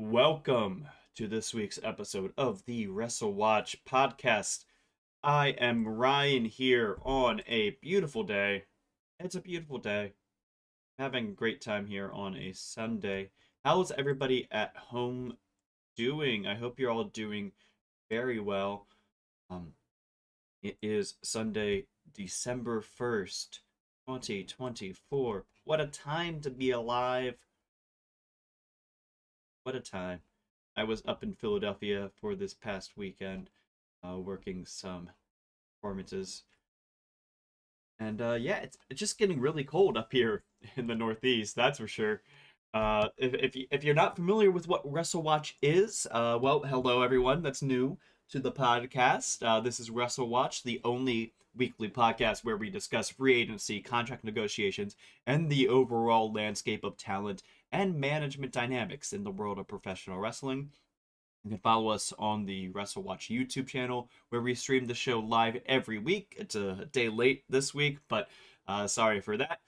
welcome to this week's episode of the WrestleWatch podcast. I am Ryan here on a beautiful day. It's a beautiful day. Having a great time here on a Sunday. How's everybody at home doing? I hope you're all doing very well. Um, it is Sunday, December 1st, 2024. What a time to be alive. What a time. I was up in Philadelphia for this past weekend, working some performances. And yeah, it's just getting really cold up here in the Northeast, that's for sure. If you're not familiar with what WrestleWatch is, well, hello everyone that's new to the podcast. This is WrestleWatch, the only weekly podcast where we discuss free agency, contract negotiations, and the overall landscape of talent and management dynamics in the world of professional wrestling. You can follow us on the WrestleWatch YouTube channel, where we stream the show live every week. It's a day late this week, but sorry for that.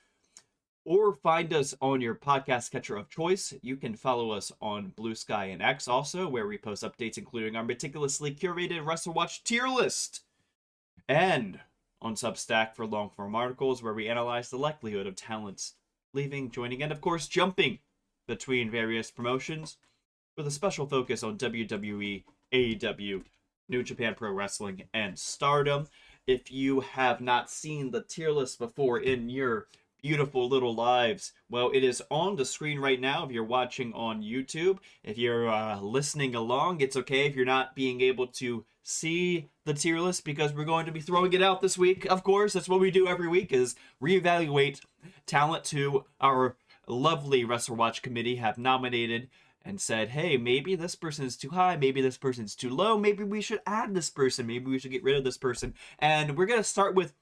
Or find us on your podcast catcher of choice. You can follow us on Blue Sky and X also, where we post updates including our meticulously curated WrestleWatch tier list. And on Substack for long-form articles, where we analyze the likelihood of talents leaving, joining, and of course jumping between various promotions, with a special focus on WWE, AEW, New Japan Pro Wrestling, and Stardom. If you have not seen the tier list before in your beautiful little lives, well, it is on the screen right now if you're watching on YouTube. If you're listening along, it's okay if you're not being able to see the tier list, because we're going to be throwing it out this week. Of course, that's what we do every week, is reevaluate talent who our lovely WrestleWatch committee have nominated and said, hey, maybe this person is too high, maybe this person's too low, maybe we should add this person, maybe we should get rid of this person. And we're going to start with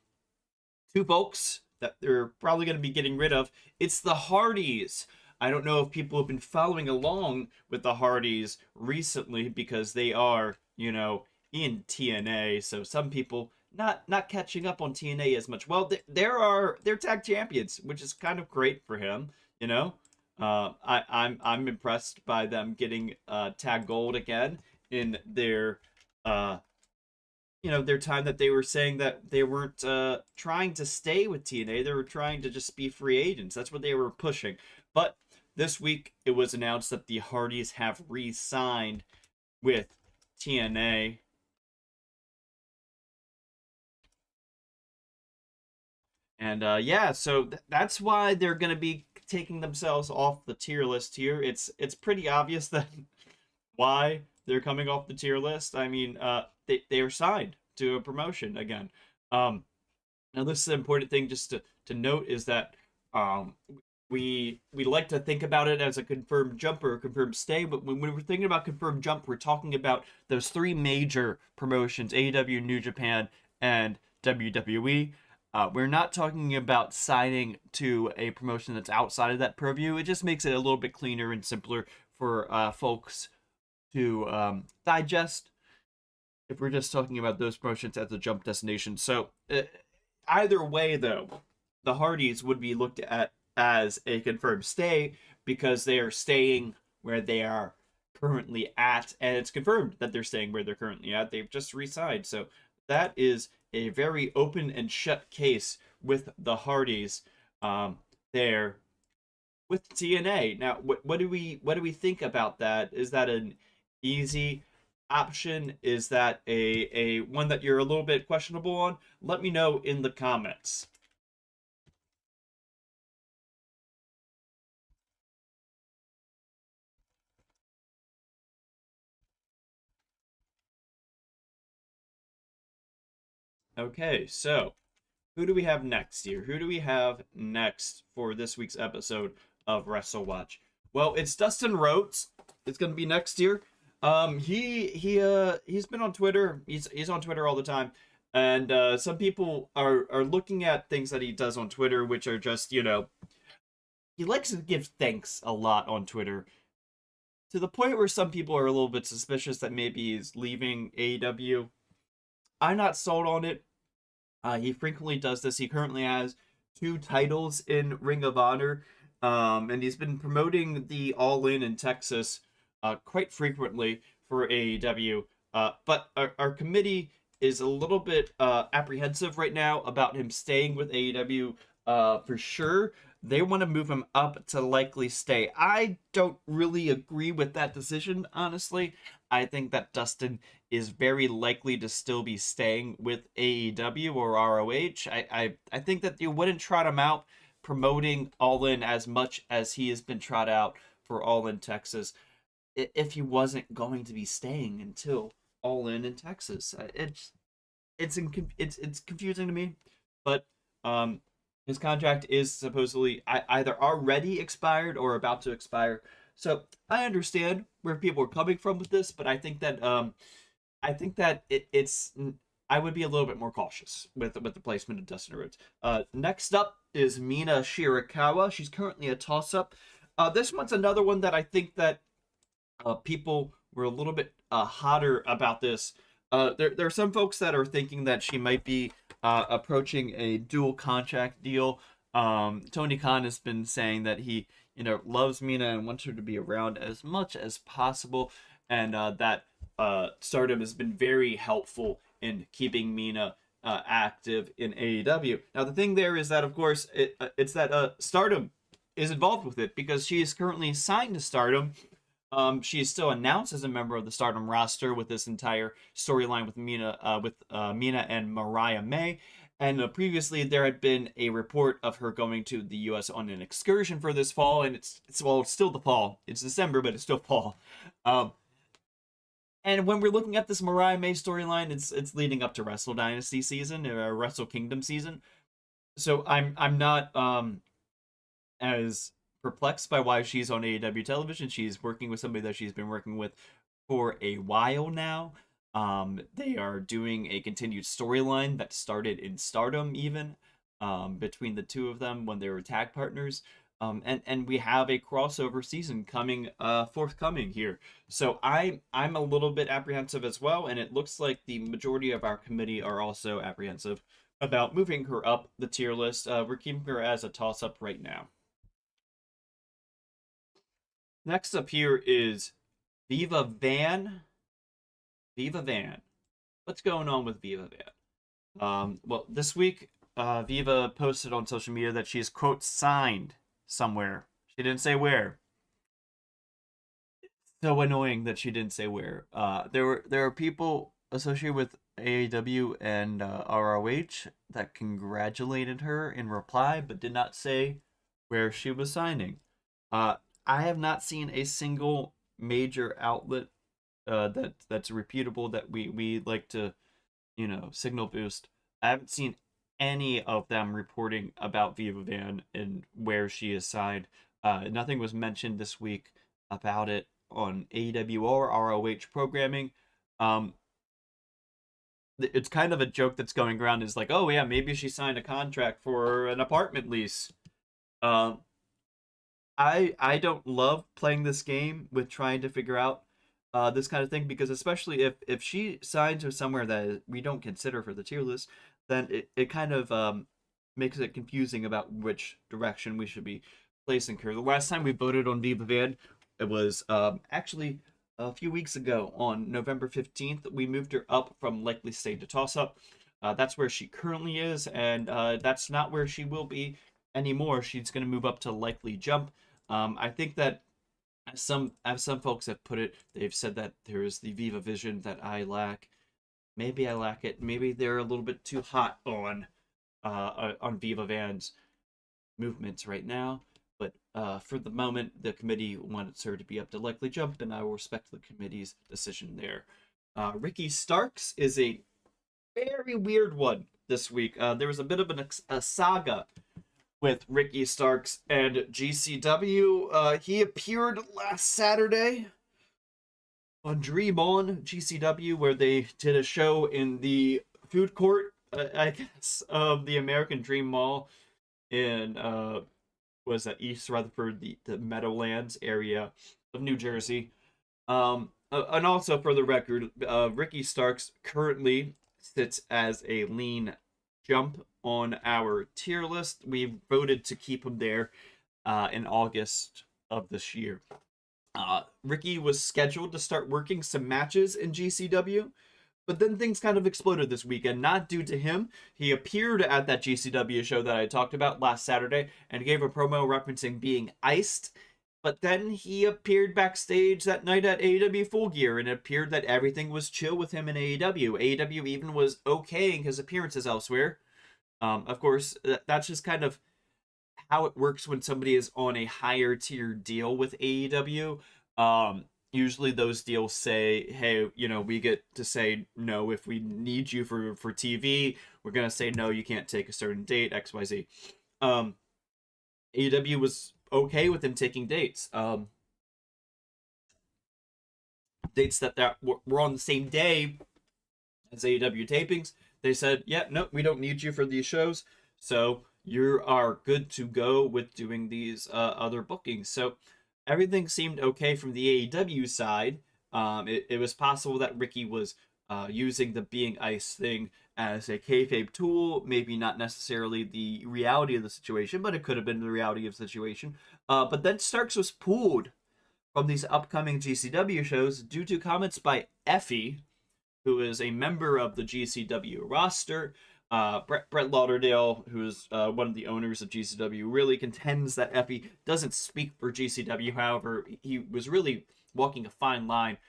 two folks that they're probably going to be getting rid of. It's the Hardys. I don't know if people have been following along with the Hardys recently, because they are, in TNA, so some people not catching up on TNA as much. Well, they're tag champions, which is kind of great for him, I'm impressed by them getting tag gold again in their their time that they were saying that they weren't trying to stay with TNA. They were trying to just be free agents. That's what they were pushing. But this week it was announced that the Hardys have re-signed with TNA. And yeah, so that's why they're going to be taking themselves off the tier list here. It's pretty obvious that why they're coming off the tier list. I mean, they are signed to a promotion again. Now this is an important thing just to note, is that we like to think about it as a confirmed jump or a confirmed stay, but when we're thinking about confirmed jump, we're talking about those three major promotions: AEW, New Japan, and WWE. We're not talking about signing to a promotion that's outside of that purview. It just makes it a little bit cleaner and simpler for folks to digest, if we're just talking about those promotions as a jump destination. So either way, though, the Hardys would be looked at as a confirmed stay, because they are staying where they are currently at, and it's confirmed that they're staying where they're currently at. They've just re-signed. So that is a very open and shut case with the Hardys there with TNA. Now, what do we think about that? Is that an easy option? Is that a one that you're a little bit questionable on? Let me know in the comments. Okay, so who do we have next here? Who do we have next for this week's episode of WrestleWatch? Well, it's Dustin Rhodes. It's gonna be next year. He's been on Twitter. He's on Twitter all the time, and some people are looking at things that he does on Twitter, which are just, he likes to give thanks a lot on Twitter, to the point where some people are a little bit suspicious that maybe he's leaving AEW. I'm not sold on it. He frequently does this. He currently has 2 titles in Ring of Honor, and he's been promoting the All In Texas quite frequently for AEW. But our committee is a little bit apprehensive right now about him staying with AEW for sure. They want to move him up to likely stay. I don't really agree with that decision, honestly. I think that Dustin is very likely to still be staying with AEW or ROH. I think that you wouldn't trot him out promoting All In as much as he has been trot out for All In Texas if he wasn't going to be staying until All In Texas. It's confusing to me, but um, his contract is supposedly either already expired or about to expire. So I understand where people are coming from with this, but I think that it's I would be a little bit more cautious with the placement of Dustin Rhodes. Next up is Mina Shirakawa. She's currently a toss up. This one's another one that I think that people were a little bit hotter about this. There are some folks that are thinking that she might be approaching a dual contract deal. Tony Khan has been saying that he, loves Mina and wants her to be around as much as possible, and that Stardom has been very helpful in keeping Mina active in AEW. Now, the thing there is that, of course, it's that Stardom is involved with it because she is currently signed to Stardom. She is still announced as a member of the Stardom roster with this entire storyline with Mina and Mariah May. And previously, there had been a report of her going to the U.S. on an excursion for this fall, and it's still the fall. It's December, but it's still fall. And when we're looking at this Mariah May storyline, it's leading up to Wrestle Dynasty season or Wrestle Kingdom season. So I'm not as perplexed by why she's on AEW television. She's working with somebody that she's been working with for a while now. They are doing a continued storyline that started in Stardom, even between the two of them when they were tag partners. And we have a crossover season coming forthcoming here. So I'm a little bit apprehensive as well, and it looks like the majority of our committee are also apprehensive about moving her up the tier list. We're keeping her as a toss-up right now. Next up here is Viva Van. Viva Van. What's going on with Viva Van? Well, this week, Viva posted on social media that she's, quote, signed somewhere. She didn't say where. It's so annoying that she didn't say where. There are people associated with AEW and ROH that congratulated her in reply, but did not say where she was signing. I have not seen a single major outlet that's reputable that we like to, signal boost. I haven't seen any of them reporting about Viva Van and where she is signed. Nothing was mentioned this week about it on AEW or ROH programming. It's kind of a joke that's going around is like, oh yeah, maybe she signed a contract for an apartment lease. I don't love playing this game with trying to figure out this kind of thing because especially if she signs with somewhere that we don't consider for the tier list, then it kind of makes it confusing about which direction we should be placing her. The last time we voted on Viva Van, it was actually a few weeks ago on November 15th. We moved her up from likely stay to toss up. That's where she currently is, and that's not where she will be anymore. She's going to move up to likely jump. I think that as some folks have put it, they've said that there is the Viva vision that I lack. Maybe I lack it. Maybe they're a little bit too hot on Viva Van's movements right now. But for the moment, the committee wants her to be up to likely jump, and I will respect the committee's decision there. Ricky Starks is a very weird one this week. There was a bit of a saga with Ricky Starks and GCW. He appeared last Saturday on Dream On GCW, where they did a show in the food court, I guess, of the American Dream Mall in was that East Rutherford, the Meadowlands area of New Jersey. And also for the record, Ricky Starks currently sits as a lean jump on our tier list. We voted to keep him there in August of this year. Ricky was scheduled to start working some matches in GCW, but then things kind of exploded this weekend, not due to him. He appeared at that GCW show that I talked about last Saturday and gave a promo referencing being iced. But then he appeared backstage that night at AEW Full Gear, and it appeared that everything was chill with him in AEW. AEW even was okaying his appearances elsewhere. Of course, that's just kind of how it works when somebody is on a higher tier deal with AEW. Usually those deals say, hey, we get to say no if we need you for TV. We're going to say no, you can't take a certain date, XYZ. AEW was okay with him taking dates. Dates that were on the same day as AEW tapings. They said, yeah, no, we don't need you for these shows. So you are good to go with doing these other bookings. So everything seemed okay from the AEW side. It was possible that Ricky was using the being ice thing as a kayfabe tool, maybe not necessarily the reality of the situation, but it could have been the reality of the situation. But then Starks was pulled from these upcoming GCW shows due to comments by Effie, who is a member of the GCW roster. Brett Lauderdale, who's one of the owners of GCW, really contends that Effie doesn't speak for GCW. However, he was really walking a fine line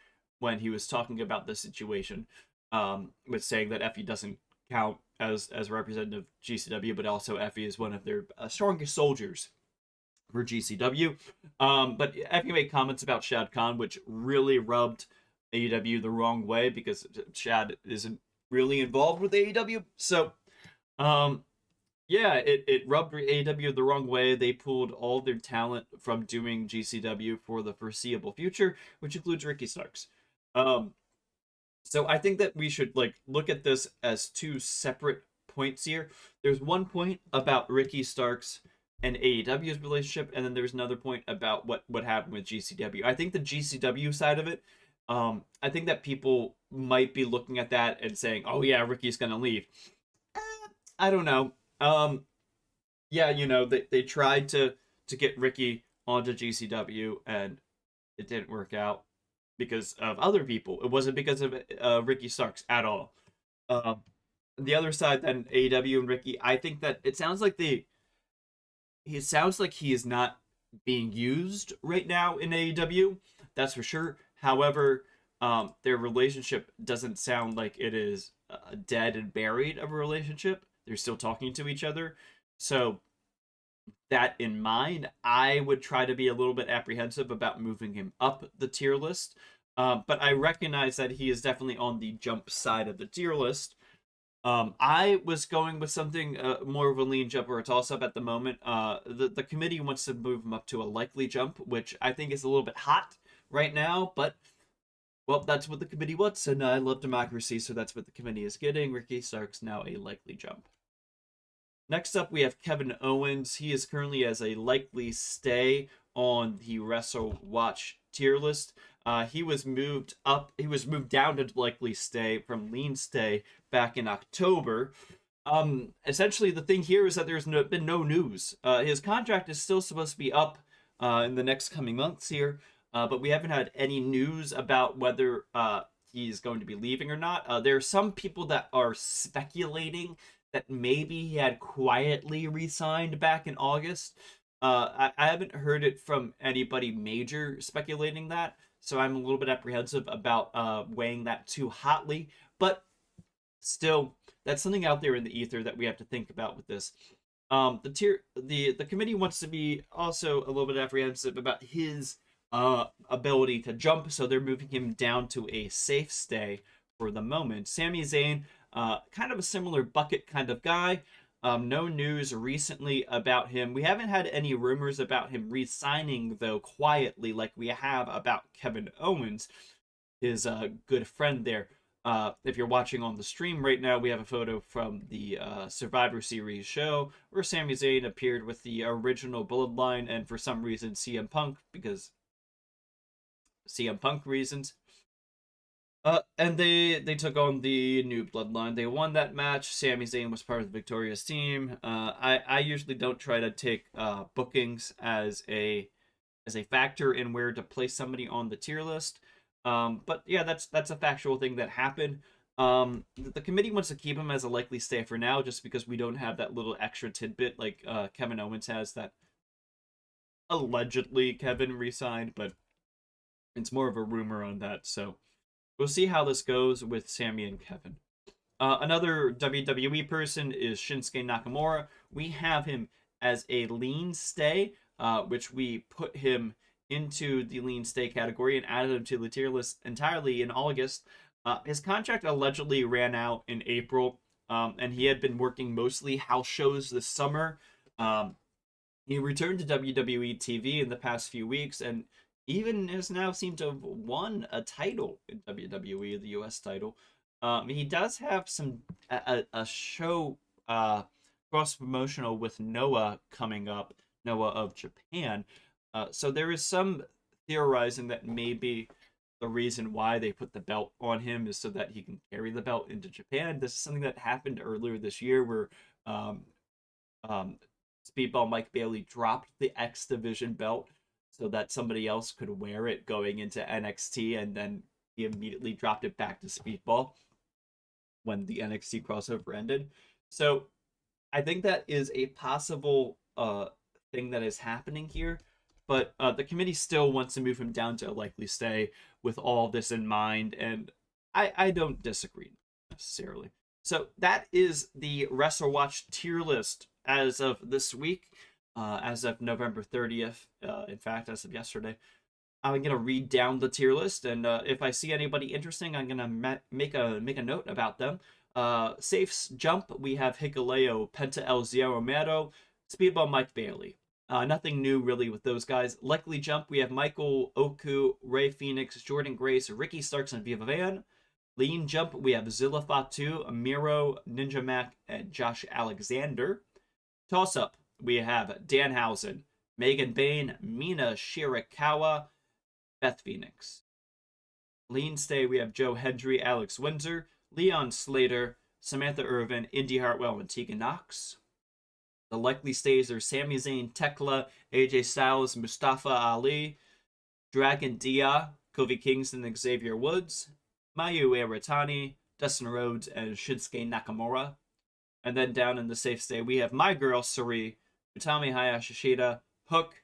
when he was talking about this situation, with saying that Effie doesn't count as a representative of GCW, but also Effie is one of their strongest soldiers for GCW. But Effie made comments about Shad Khan, which really rubbed AEW the wrong way because Shad isn't really involved with AEW. So, yeah, it rubbed AEW the wrong way. They pulled all their talent from doing GCW for the foreseeable future, which includes Ricky Starks. So I think that we should look at this as two separate points here. There's one point about Ricky Starks and AEW's relationship, and then there's another point about what happened with GCW. I think the GCW side of it, I think that people might be looking at that and saying, "Oh yeah, Ricky's gonna leave." I don't know. Yeah, they tried to get Ricky onto GCW, and it didn't work out because of other people. It wasn't because of Ricky Starks at all. The other side, then AEW and Ricky, I think that it sounds like he sounds like he is not being used right now in AEW. That's for sure. However, their relationship doesn't sound like it is dead and buried of a relationship. They're still talking to each other. So, that in mind, I would try to be a little bit apprehensive about moving him up the tier list. But I recognize that he is definitely on the jump side of the tier list. I was going with something more of a lean jump or a toss up at the moment. The committee wants to move him up to a likely jump, which I think is a little bit hot right now, but well, that's what the committee wants, and I love democracy, so that's what the committee is getting. Ricky Starks now a likely jump. Next up, we have Kevin Owens. He is currently as a likely stay on the WrestleWatch tier list. He was moved up. He was moved down to likely stay from lean stay back in October. Essentially, the thing here is that there's been no news. His contract is still supposed to be up in the next coming months here, but we haven't had any news about whether he's going to be leaving or not. There are some people that are speculating that maybe he had quietly resigned back in August. I haven't heard it from anybody major speculating that, so I'm a little bit apprehensive about weighing that too hotly. But still, that's something out there in the ether that we have to think about with this. The committee wants to be also a little bit apprehensive about his ability to jump, so they're moving him down to a safe stay for the moment. Sami Zayn, kind of a similar bucket kind of guy. No news recently about him. We haven't had any rumors about him re-signing, though, quietly, like we have about Kevin Owens, his good friend there. If you're watching on the stream right now, we have a photo from the Survivor Series show where Sami Zayn appeared with the original Bloodline, and for some reason CM Punk, because CM Punk reasons. And they took on the new Bloodline. They won that match. Sami Zayn was part of the victorious team. I usually don't try to take bookings as a as a factor in where to place somebody on the tier list. But yeah, that's a factual thing that happened. The committee wants to keep him as a likely stay for now, just because we don't have that little extra tidbit like Kevin Owens has, that allegedly Kevin resigned, but it's more of a rumor on that. So we'll see how this goes with Sami and Kevin. Another WWE person is Shinsuke Nakamura. We have him as a lean stay, which we put him into the lean stay category and added him to the tier list entirely in August. His contract allegedly ran out in April, and he had been working mostly house shows this summer. He returned to WWE TV in the past few weeks, and even has now seemed to have won a title in WWE, the US title. He does have a show cross promotional with Noah coming up, Noah of Japan. So there is some theorizing that maybe the reason why they put the belt on him is so that he can carry the belt into Japan. This is something that happened earlier this year where um, um, Speedball Mike Bailey dropped the X Division belt so that somebody else could wear it going into NXT, and then he immediately dropped it back to Speedball when the NXT crossover ended. So I think that is a possible thing that is happening here, but the committee still wants to move him down to a likely stay with all this in mind, and I don't disagree necessarily. So that is the WrestleWatch tier list as of this week, as of November 30th. In fact, as of yesterday. I'm gonna read down the tier list, and if I see anybody interesting, I'm gonna make a note about them. Safes jump, we have Hikuleo, Penta El Zio Romero, Speedball Mike Bailey. Nothing new really with those guys. Likely jump, we have Michael Oku, Ray Phoenix, Jordan Grace, Ricky Starks, and Viva Van. Lean jump, we have Zilla Fatu, Miro, Ninja Mac, and Josh Alexander. Toss up, we have Danhausen, Megan Bain, Mina Shirakawa, Beth Phoenix. Lean stay, we have Joe Hendry, Alex Windsor, Leon Slater, Samantha Irvin, Indy Hartwell, and Tegan Knox. The likely stays are Sami Zayn, Tekla, AJ Styles, Mustafa Ali, Dragon Dia, Kofi Kingston, and Xavier Woods, Mayu Iwatani, Dustin Rhodes, and Shinsuke Nakamura. And then down in the safe stay, we have My Girl, Suri, Utami Hayashishida, Hook,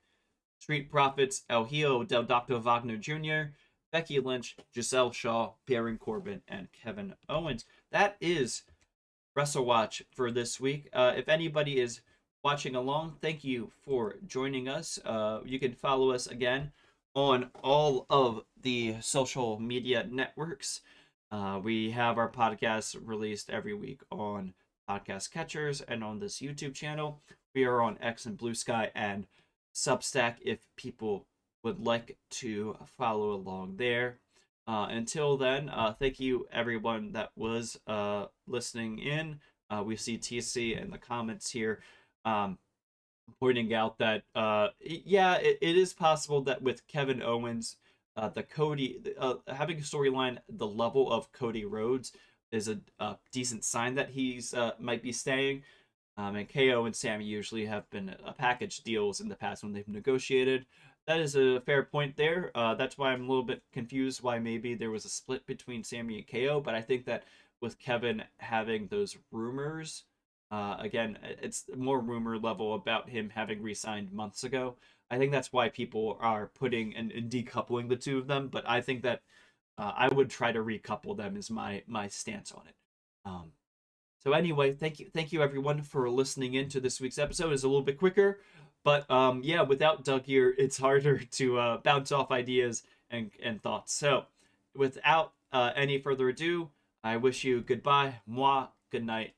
Street Profits, El Hijo del Dr. Wagner Jr., Becky Lynch, Giselle Shaw, Baron Corbin, and Kevin Owens. That is WrestleWatch for this week. If anybody is watching along, thank you for joining us. You can follow us again on all of the social media networks. We have our podcasts released every week on podcast catchers and on this YouTube channel. We are on X and Blue Sky and Substack if people would like to follow along there. Until then, thank you everyone that was listening in. We see TC in the comments here pointing out that yeah, it is possible that with Kevin Owens, the Cody having a storyline the level of Cody Rhodes is a decent sign that he's might be staying. And KO and Sami usually have been package deals in the past when they've negotiated. That is a fair point there. That's why I'm a little bit confused why maybe there was a split between Sami and KO. But I think that with Kevin having those rumors, again, it's more rumor level about him having re-signed months ago. I think that's why people are putting and decoupling the two of them. But I think that I would try to recouple them is my stance on it. So anyway, thank you everyone for listening in to this week's episode. It's a little bit quicker, but yeah, without Doug here, it's harder to bounce off ideas and thoughts. So without any further ado, I wish you goodbye, moi, good night,